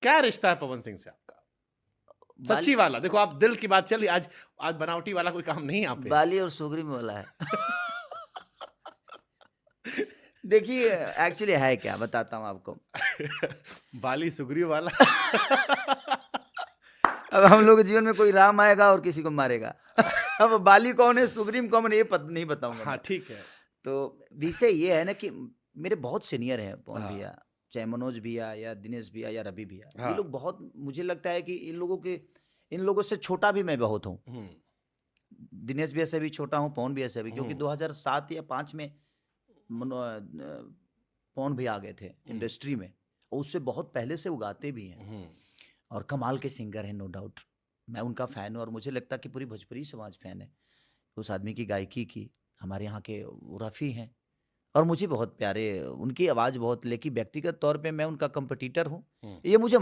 क्या रिश्ता है पवन सिंह से आपका? सच्ची वाला, देखो आप दिल की बात चली, आज बनावटी वाला कोई काम नहीं है यहाँ पे। बाली और सुगरी में वाला है। देखिए एक्चुअली है क्या, बताता हूँ आपको। बाली सुग्रीव वाला। अब हम लोग के जीवन में कोई राम आएगा और किसी को मारेगा। अब बाली कौन है, सुग्रीव कौन है, ये नहीं बताऊंगा। हाँ ठीक है। तो विषय ये है ना कि मेरे बहुत सीनियर हैं पवन हाँ। भैया, चाहे मनोज भैया या दिनेश भैया या रवि भैया। हाँ। ये लोग बहुत, मुझे लगता है कि इन लोगों से छोटा भी मैं बहुत हूँ। दिनेश भैया से भी छोटा हूँ, पवन भैया से भी, क्योंकि 2007 या 5 में पवन भैया आ गए थे इंडस्ट्री में, और उससे बहुत पहले से उगाते भी हैं और कमाल के सिंगर हैं, नो डाउट। मैं उनका फ़ैन हूँ और मुझे लगता है कि पूरी भोजपुरी समाज फ़ैन है उस आदमी की गायकी की। हमारे यहाँ के रफ़ी हैं और मुझे बहुत प्यारे, उनकी आवाज़ बहुत, लेकिन व्यक्तिगत तौर पे मैं उनका कंपटीटर हूँ, ये मुझे